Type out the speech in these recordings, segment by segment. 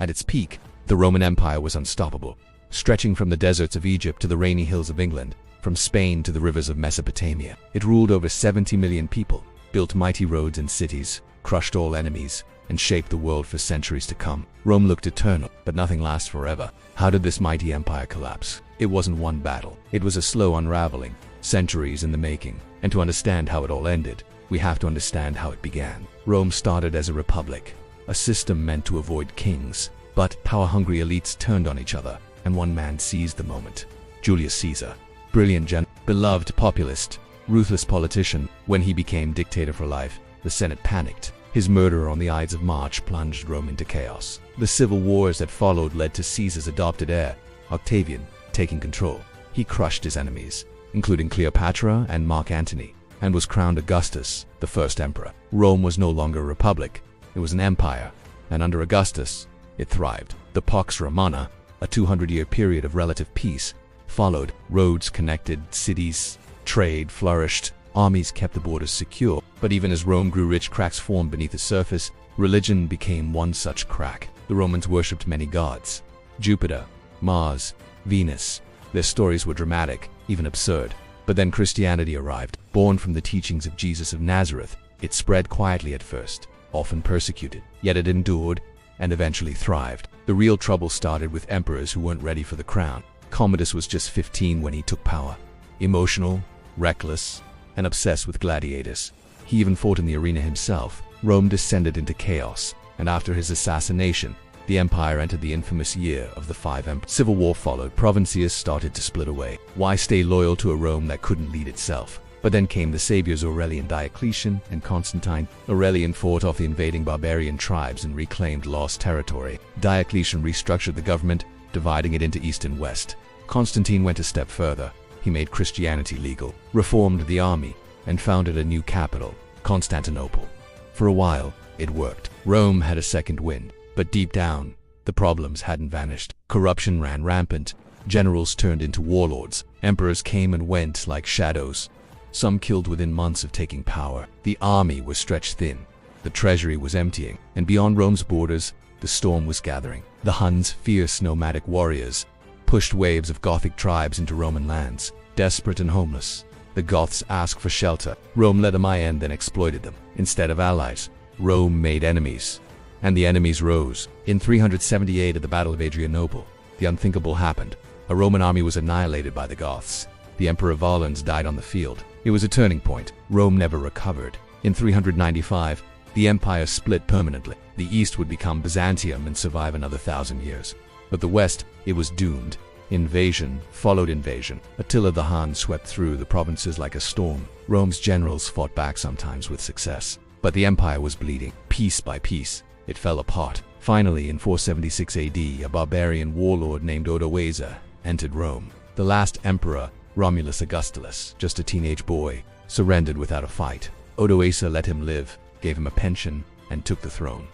At its peak, the Roman Empire was unstoppable, stretching from the deserts of Egypt to the rainy hills of England, from Spain to the rivers of Mesopotamia. It ruled over 70 million people, built mighty roads and cities, crushed all enemies, and shaped the world for centuries to come. Rome looked eternal, but nothing lasts forever. How did this mighty empire collapse? It wasn't one battle. It was a slow unraveling, centuries in the making. And to understand how it all ended, we have to understand how it began. Rome started as a republic, a system meant to avoid kings. But power-hungry elites turned on each other, and one man seized the moment. Julius Caesar. Brilliant general, beloved populist, ruthless politician. When he became dictator for life, the Senate panicked. His murder on the Ides of March plunged Rome into chaos. The civil wars that followed led to Caesar's adopted heir, Octavian, taking control. He crushed his enemies, including Cleopatra and Mark Antony, and was crowned Augustus, the first emperor. Rome was no longer a republic, it was an empire, and under Augustus, it thrived. The PaxRomana, a 200-year period of relative peace, followed. Roads connected cities, trade flourished, armies kept the borders secure. But even as Rome grew rich, cracks formed beneath the surface. Religion became one such crack. The Romans worshipped many gods: Jupiter, Mars, Venus. Their stories were dramatic, even absurd. But then Christianity arrived. Born from the teachings of Jesus of Nazareth, it spread quietly at first, often persecuted. Yet it endured and eventually thrived. The real trouble started with emperors who weren't ready for the crown. Commodus was just 15 when he took power. Emotional, reckless, and obsessed with gladiators. He even fought in the arena himself. Rome descended into chaos, and after his assassination, the empire entered the infamous year of the Five Emperors. Civil war followed. Provincias started to split away. Why stay loyal to a Rome that couldn't lead itself? But then came the saviors Aurelian, Diocletian, and Constantine. Aurelian fought off the invading barbarian tribes and reclaimed lost territory. Diocletian restructured the government, dividing it into east and west. Constantine went a step further. He made Christianity legal, reformed the army, and founded a new capital, Constantinople. For a while, it worked. Rome had a second wind, but deep down, the problems hadn't vanished. Corruption ran rampant. Generals turned into warlords. Emperors came and went like shadows, some killed within months of taking power. The army was stretched thin. The treasury was emptying, and beyond Rome's borders, the storm was gathering. The Huns, fierce nomadic warriors, pushed waves of Gothic tribes into Roman lands. Desperate and homeless, the Goths asked for shelter. Rome let them in, then exploited them. Instead of allies, Rome made enemies, and the enemies rose. In 378 at the Battle of Adrianople, the unthinkable happened. A Roman army was annihilated by the Goths. The Emperor Valens died on the field. It was a turning point. Rome never recovered. In 395, the empire split permanently. The east would become Byzantium and survive another 1,000 years. But the west, it was doomed. Invasion followed invasion. Attila the Hun swept through the provinces like a storm. Rome's generals fought back, sometimes with success. But the empire was bleeding. Piece by piece, it fell apart. Finally, in 476 AD, a barbarian warlord named Odoacer entered Rome. The last emperor, Romulus Augustulus, just a teenage boy, surrendered without a fight. Odoacer let him live, gave him a pension, and took the throne.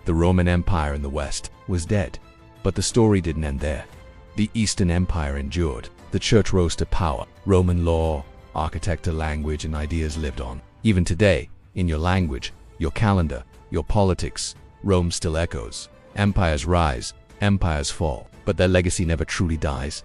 The Roman Empire in the West was dead. But the story didn't end there. The Eastern Empire endured. The church rose to power. Roman law, architecture, language, and ideas lived on. Even today, in your language, your calendar, your politics, Rome still echoes. Empires rise, empires fall, but their legacy never truly dies.